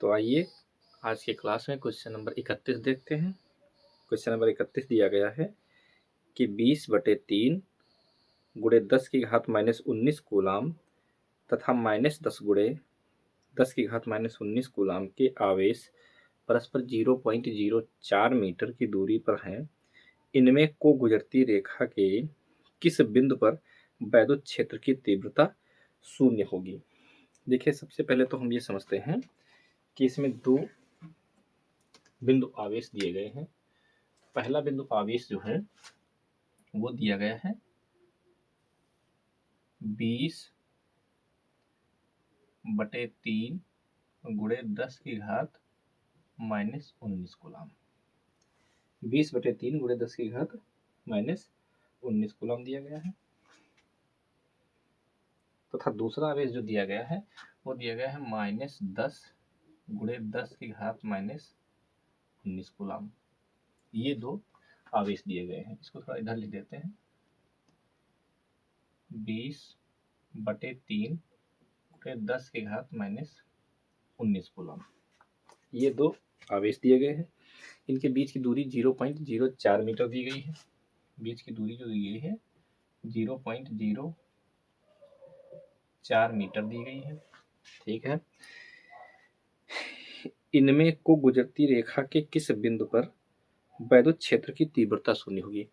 तो आइए आज के क्लास में क्वेश्चन नंबर 31 देखते हैं। क्वेश्चन नंबर 31 दिया गया है कि 20/3 गुणे 10 की घात -19 कूलाम तथा -10 गुणे 10 की घात -19 कूलाम के आवेश परस्पर 0.04 मीटर की दूरी पर हैं। इनमें को गुजरती रेखा के किस बिंदु पर वैद्युत क्षेत्र की तीव्रता शून्य होगी। देखिए, सबसे पहले तो हम ये समझते हैं कि इसमें दो बिंदु आवेश दिए गए हैं। पहला बिंदु आवेश जो है वो दिया गया है 20/3 गुणे 10 की घात -19 कूलाम। 20/3 गुणे 10 की घात -19 कूलाम दिया गया है। तथा दूसरा आवेश जो दिया गया है वो दिया गया है -10 गुणे 10 की घात -19 कूलाम। ये दो आवेश दिए गए हैं। इसको थोड़ा इधर लिख देते हैं। 20/3 गुणे 10 की घात -19 कूलम। ये दो आवेश दिए गए हैं। इनके बीच की दूरी 0.04 मीटर दी गई है। बीच की दूरी जो दी गई है 0.04 मीटर दी गई है। ठीक है। इनमें को गुजरती रेखा के किस बिंदु पर वैद्युत क्षेत्र की तीव्रता शून्य होगी।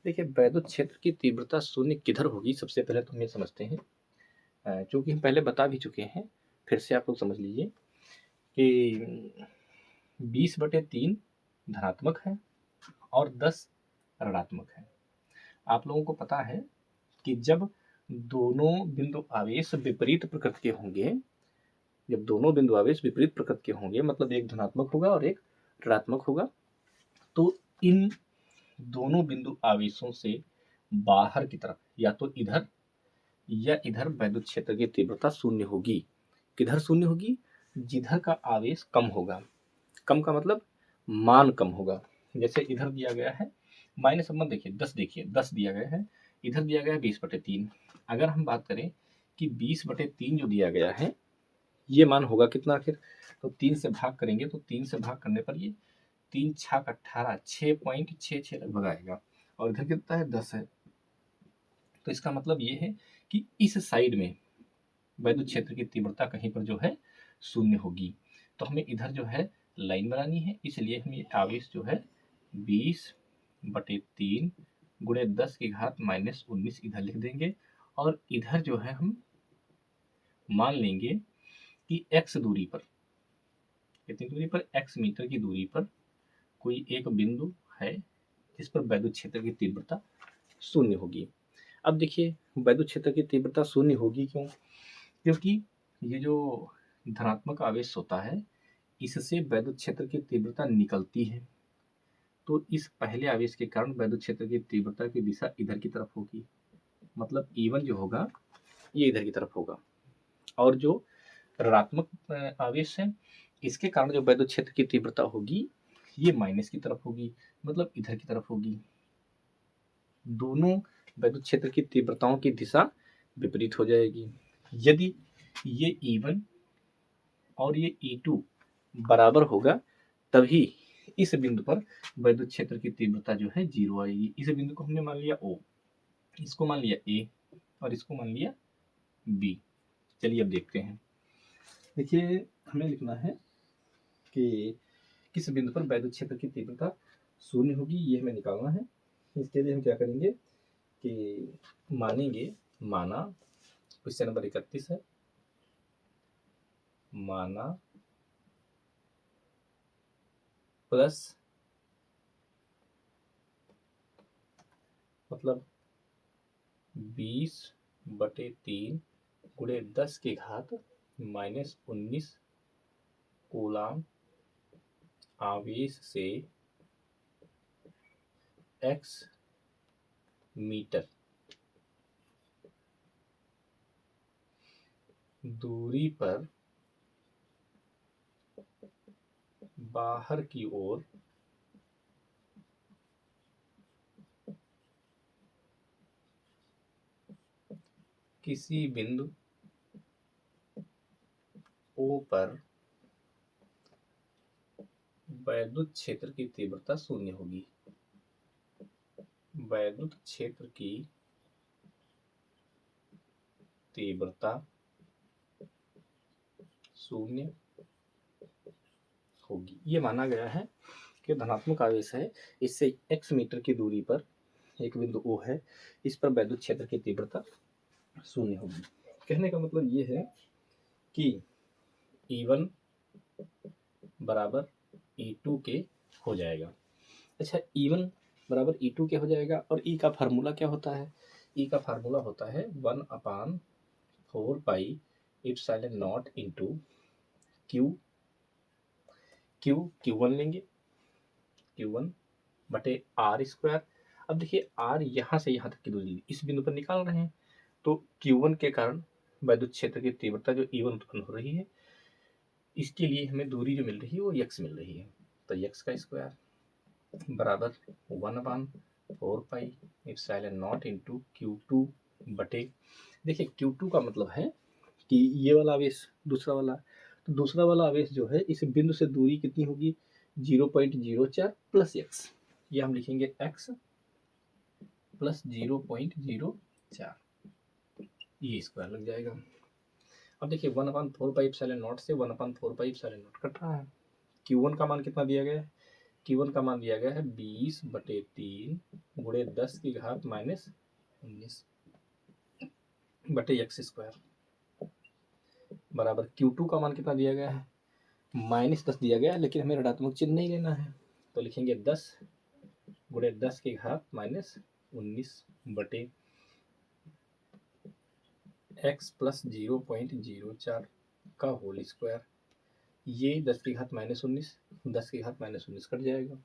देखिए, वैद्युत क्षेत्र की तीव्रता शून्य किधर होगी, सबसे पहले तो हम ये समझते हैं। चूंकि हम पहले बता भी चुके हैं, फिर से आप लोग समझ लीजिए कि 20/3 धनात्मक है और 10 ऋणात्मक है। आप लोगों को पता है कि जब दोनों बिंदु आवेश विपरीत प्रकृति के होंगे, जब दोनों बिंदु आवेश विपरीत प्रकृति के होंगे, मतलब एक धनात्मक होगा और एक ऋणात्मक होगा, तो इन दोनों बिंदु आवेशों से बाहर की तरफ या तो इधर या इधर वैद्युत क्षेत्र की तीव्रता शून्य होगी। किधर शून्य होगी? जिधर का आवेश कम होगा। कम का मतलब मान कम होगा। जैसे इधर दिया गया है माइनस मत देखिए, 10 दिया गया है, इधर दिया गया है 20/3। अगर हम बात करें कि 20/3 जो दिया गया है ये मान होगा कितना आखिर, तो 3 से भाग करेंगे तो 3 से भाग करने पर ये 3 छक 18 6.66 लगभग आएगा और इधर कितना है 10 है। तो इसका मतलब ये है कि इस साइड में वैद्युत क्षेत्र की तीव्रता कहीं पर जो है शून्य होगी। तो हमें इधर जो है लाइन बनानी है, इसलिए हम ये आवेश जो है 20/3 गुणे 10 की घात -19 इधर लिख देंगे और इधर जो है हम मान लेंगे कि x दूरी पर, कितनी दूरी पर, x मीटर की दूरी पर कोई एक बिंदु है जिस पर वैद्युत क्षेत्र की तीव्रता शून्य होगी। अब देखिए, वैद्युत क्षेत्र की तीव्रता शून्य होगी क्यों? क्योंकि ये जो धनात्मक आवेश होता है इससे वैद्युत क्षेत्र की तीव्रता निकलती है। तो इस पहले आवेश के कारण वैद्युत क्षेत्र की तीव्रता की दिशा इधर की तरफ होगी, मतलब E1 जो होगा ये इधर की तरफ होगा। और जो ऋणात्मक आवेश है इसके कारण जो वैद्युत क्षेत्र की तीव्रता होगी ये माइनस की तरफ होगी, मतलब इधर की तरफ होगी। दोनों वैद्युत क्षेत्र की तीव्रताओं की दिशा विपरीत हो जाएगी। यदि ये E1 और ये E2 बराबर होगा तभी इस बिंदु पर वैद्युत क्षेत्र की तीव्रता जो है 0 आएगी। इस बिंदु को हमने मान लिया O, इसको मान लिया A और इसको मान लिया B। चलिए अब देखते हैं। देखिए, हमें लिखना है कि किस बिंदु पर वैद्युत क्षेत्र की तीव्रता शून्य होगी, ये हमें निकालना है। इसके लिए हम क्या करेंगे कि मानेंगे, माना क्वेश्चन नंबर 31 है, माना प्लस मतलब 20/3 गुणे 10 की घात -19 कूलाम आवेश से x मीटर दूरी पर बाहर की ओर किसी बिंदु O पर वैद्युत क्षेत्र की तीव्रता शून्य होगी। वैद्युत क्षेत्र की तीव्रता शून्य होगी। ये माना गया है कि धनात्मक आवेश है, इससे x मीटर की दूरी पर एक बिंदु O है, इस पर वैद्युत क्षेत्र की तीव्रता शून्य होगी। कहने का मतलब ये है कि E1 बराबर E2 के हो जाएगा। अच्छा, E1 बराबर E2 के हो जाएगा, और E का फार्मूला क्या होता है? E का फार्मूला होता है 1/4 pi epsilon not into Q1 लेंगे, Q1 बटे R स्क्वायर। अब देखिए R यहाँ से यहाँ तक की दूरी इस बिंदु पर निकाल रहे हैं, तो Q1 के कारण वैद्युत क्षेत्र की तीव्रता जो E1 उत्पन्न हो रही है, इसके लिए हमें दूरी जो मिल रही है वो x मिल रही है। तो x का स्क्वायर बराबर 1/4 pi epsilon not into Q2 बटे, देखिए Q2 का मतलब है कि ये वाला आवेश दूसरा वाला, तो दूसरा वाला आवेश जो है इस बिंदु से दूरी कितनी होगी 0.04 प्लस x, ये हम लिखेंगे x प्लस 0.04, ये स्क्वायर लग जाएगा। अब देखिए 1/4 पाई एप्सिलॉन नॉट से 1/4 पाई एप्सिलॉन नॉट कट रहा है। Q1 का मान कितना दिया गया है? Q1 का मान दिया गया है 20/3 गुणे 10 की घात -19 बटे x स्क्वायर बराबर Q2 का मान कितना दिया गया है? -10 दिया गया है, लेकिन हमें ऋणात्मक चिन्ह नहीं लेना है, तो लिखेंगे 10 गुणे 10 की घात -19 बटे x प्लस 0.04 का होल स्क्वायर। ये 10 की घात -19, 10 की घात -19 कट जाएगा,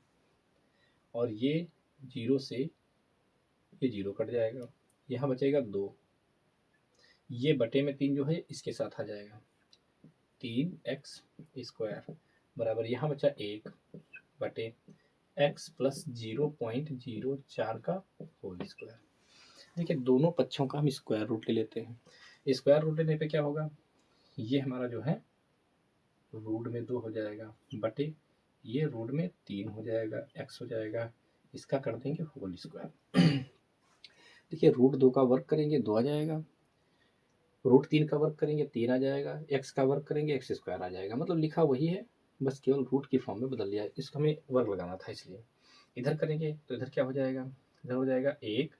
और ये 0 से ये 0 कट जाएगा, यहाँ बचेगा 2, ये बटे में 3 जो है इसके साथ आ जाएगा, 3x स्क्वायर बराबर यहाँ बचा 1 बटे x प्लस 0.04 का होल स्क्वायर। देखिए दोनों पक्षों का हम स्क्वायर रूट ले लेते हैं। स्क्वायर रूट लेने पे क्या होगा, ये हमारा जो है रूट में 2 हो जाएगा बटे ये रूट में 3 हो जाएगा, x हो जाएगा, इसका कर देंगे होल स्क्वायर। देखिए रूट 2 का वर्क करेंगे 2 आ जाएगा, रूट 3 का वर्क करेंगे 3 आ जाएगा, x का वर्क करेंगे x स्क्वायर आ जाएगा, मतलब लिखा वही है, बस केवल रूट की फॉर्म में बदल दिया है, इसको हमें वर्क लगाना था, इसलिए इधर करेंगे तो इधर क्या हो जाएगा, इधर हो जाएगा 1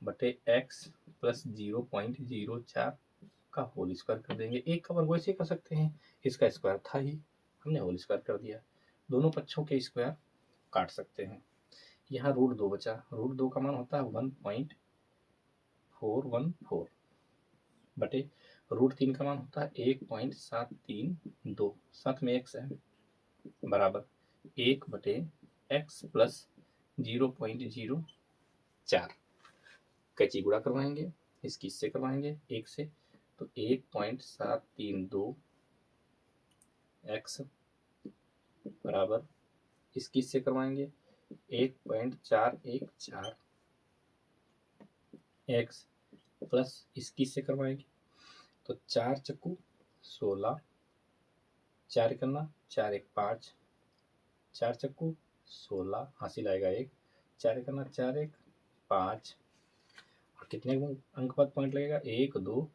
बटे x प्लस 0.04 का होल स्क्वायर कर देंगे। 1 का वर्ग वैसे कर सकते हैं, इसका स्क्वायर था ही, हमने होल स्क्वायर कर दिया। दोनों पक्षों के स्क्वायर काट सकते हैं। यहाँ रूट 2 बचा, रूट 2 का मान होता है 1.414 बटे रूट 3 का मान होता है 1.732, साथ में x है, बराबर 1 बटे x प्लस 0.04, कैची गुणा करवाएंगे, इसकी इससे करवाएंगे 1 से, तो 1.732 x बराबर इसकी इससे करवाएंगे 1.414 x प्लस इसकी इससे करवाएंगे, तो 4 चक्कू 16, 4 करना 4 1 5, 4 चक्कू 16, हासिल आएगा 1, 4 करना 4 1 5, और कितने अंक बाद पॉइंट लगेगा 1 2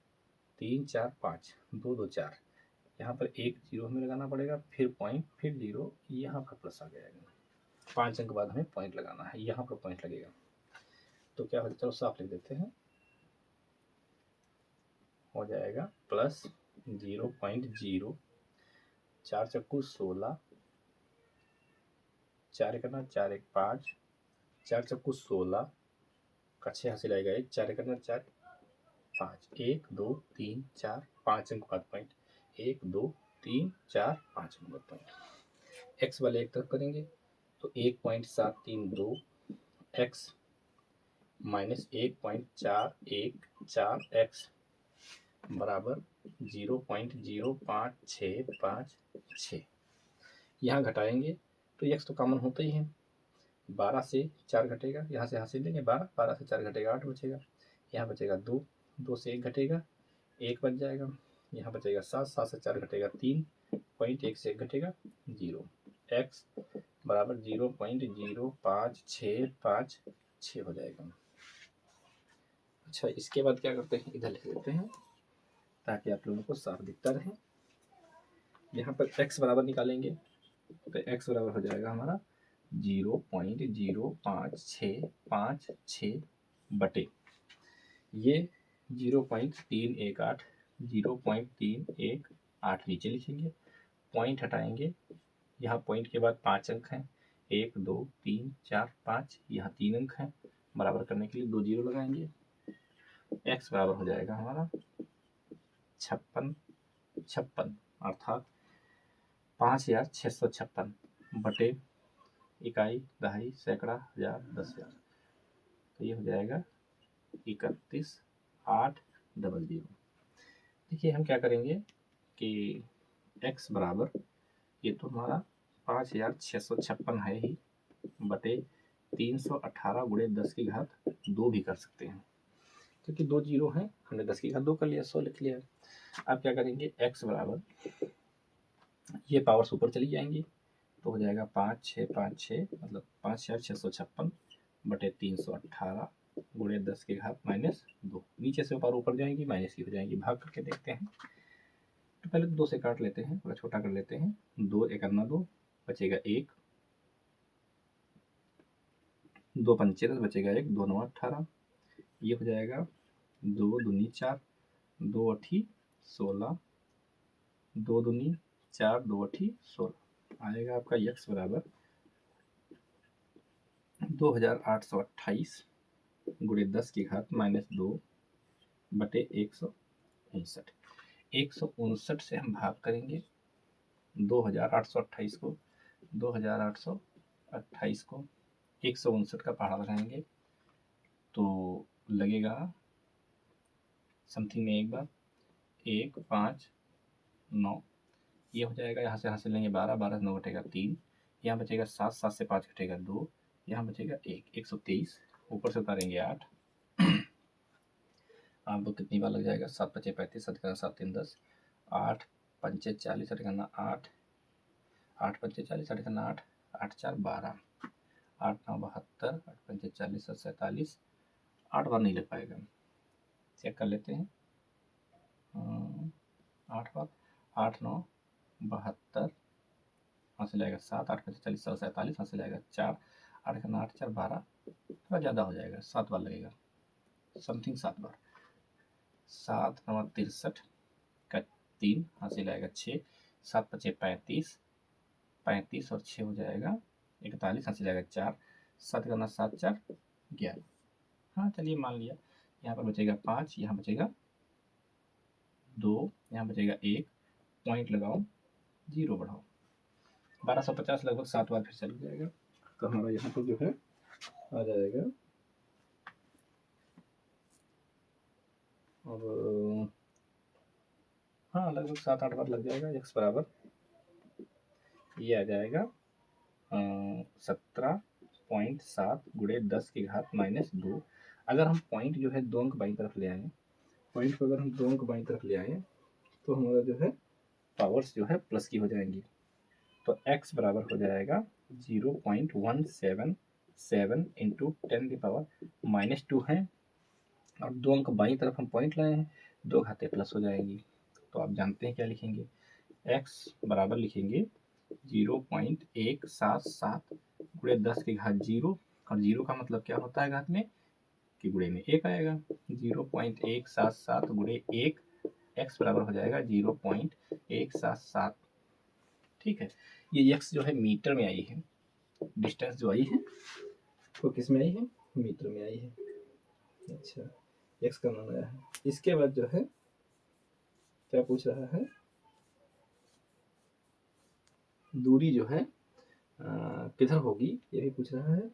3 4 5, 2 2 4, यहाँ पर 1 0 हमें लगाना पड़ेगा, फिर पॉइंट, फिर 0, यहाँ पर प्लस आ जाएगा, 5 अंक बाद हमें पॉइंट लगाना है, यहाँ पर पॉइंट लगेगा, तो क्या हो, चलो साफ लिख देते हैं, हो जाएगा प्लस 0.0, 4 चक्कू 16, 4 करना 4 1 5, 4 चक्कू 16 का 6 हासिल आएगा 1, 4 करना 4 5, 1 2 3 4 5 अंक बाद पॉइंट, 1 2 3 4 5 अंक बाद पॉइंट, एक्स वाले एक तरफ करेंगे तो 1.732 एक्स माइनस 1.414 एक्स बराबर 0.0565, यहाँ घटाएंगे तो x तो कॉमन होता ही है, 12 से 4 घटेगा, यहाँ से हासिल लेंगे 12, 12 से 4 घटेगा 8 बचेगा, यहाँ बचेगा 2, 2 से 1 घटेगा 1 बच जाएगा, यहाँ बचेगा 7, 7 से 4 घटेगा 3, पॉइंट 1 से 1 घटेगा 0, x बराबर 0.0565 हो जाएगा। अच्छा, इसके बाद क्या करते हैं, इधर लिख देते हैं ताकि आप लोगों को साफ दिखता रहे। यहाँ पर x बराबर निकालेंगे तो x बराबर हो जाएगा हमारा 0.0565 बटे ये 0.318 0.318 नीचे लिखेंगे, पॉइंट हटाएंगे, यहाँ पॉइंट के बाद 5 अंक हैं, 1 2 3 4 5, यहाँ 3 अंक हैं, बराबर करने के लिए 2 जीरो लगाएंगे। x बराबर हो जाएगा हमारा 56 अर्थात 5656 बटे इकाई, दहाई, सैकड़ा, हजार, 10,000, तो ये हो जाएगा 31,800। देखिए हम क्या करेंगे कि x बराबर ये तो हमारा 5656 है ही, बटे 318 गुणे 10 की घात 2 भी कर सकते हैं, क्योंकि 2 जीरो हैं, हमने 10 की घात 2 कर लिया, 100 लिख लिया। अब क्या करेंगे, x बराबर ये पावर्स ऊपर चली जाएंगी तो हो जाएगा 5656 मतलब 5656 बटे 318 गुणे 10 की घात -2। नीचे से पावर ऊपर जाएंगी, माइनस की हो जाएंगी। भाग करके देखते हैं तो पहले 2 से काट लेते हैं, थोड़ा छोटा कर लेते हैं। 2 एकन्ना 2 बचेगा 1, 2 पंचे 10 बचेगा 1, 2 9 18, ये हो जाएगा 2 दूनी 4, 2 अठी 16, 2 दूनी 4, 2 अठी 16, आएगा आपका x बराबर 2828 गुणे 10 की घात -2 बटे 159। 159 से हम भाग करेंगे 2828 को, 2828 को 159 का पहाड़ा लगाएंगे तो लगेगा समथिंग में एक बार 1 5 9, ये हो जाएगा। यहाँ से लेंगे 12, 12 से 9 घटेगा 3, यहाँ बचेगा 7, 7 से 5 घटेगा 2, यहाँ बचेगा 1, 123, ऊपर से उतारेंगे 8, आप तो कितनी बार लग जाएगा, 7 5 35, 7 7 3 10, 8 5 40, 8 8, 8 5 40, 8 8, 8 4 12, 8 9 72, 8 5 40, 7 47, 8 बार नहीं लग पाएगा, चेक कर लेते हैं। 8 बार, 8 9 72, वहाँ से लगेगा 7, 8 5 40, 7 47, वहाँ से लगेगा 4, 8 8 4 12, थोड़ा ज़्यादा हो जाएगा, 7 बार लगेगा, समथिंग 7 बार। 7 9 63 का 3, यहाँ से लगेगा 6, 7 5 35, 35 और 6 हो जाएगा 41, यहाँ से जाएगा 4, 7 करना 7 4 11, हाँ चलिए मान लिया। यहाँ पर बचेगा 5, यहाँ बचेगा 2, यहाँ बचेगा 1, पॉइंट लगाओ, 0 बढ़ाओ, 1250 लगभग 7 बार फिर चल जाएगा, तो हमारा यहाँ पर जो है आ जाएगा। अब हाँ लगभग 7 8 बार लग जाएगा। x बराबर ये आ जाएगा 17.7 गुणे 10 की घात -2। अगर हम पॉइंट जो है 2 अंक बाई तरफ ले आए, पॉइंट को अगर हम 2 अंक बाई तरफ ले आए तो हमारा जो है पावर्स जो है प्लस की हो जाएंगी, तो x बराबर हो जाएगा 0.177 इंटू 10⁻² है, और 2 अंक बाई तरफ हम पॉइंट लाए हैं, 2 घातें प्लस हो जाएंगी, तो आप जानते हैं क्या लिखेंगे, x बराबर लिखेंगे 0.177 गुणे 10 की घात 0, और 0 का मतलब क्या होता है घात में कि गुणे में 1 आएगा, 0.177 गुणे 1, x बराबर हो जाएगा 0.177। ठीक है, ये x जो है मीटर में आई है, डिस्टेंस जो आई है वो किस में आई है, मीटर में आई है। अच्छा, x का मान आया है। इसके बाद जो है क्या पूछ रहा है, दूरी जो है किधर होगी, ये भी पूछ रहा है,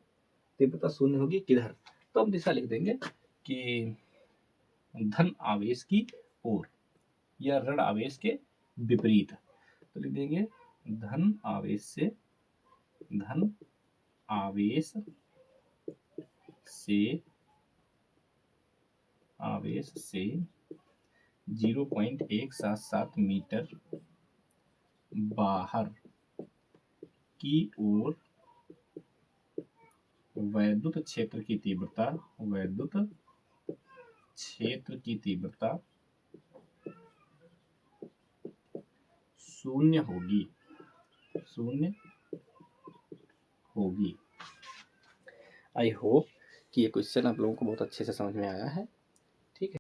तीव्रता शून्य होगी किधर, तो हम दिशा लिख देंगे कि धन आवेश की ओर या ऋण आवेश के विपरीत, तो लिख देंगे धन आवेश से 0.177 मीटर बाहर की ओर वैद्युत क्षेत्र की तीव्रता, वैद्युत क्षेत्र की तीव्रता शून्य होगी, शून्य होगी। आई होप कि ये क्वेश्चन आप लोगों को बहुत अच्छे से समझ में आया है।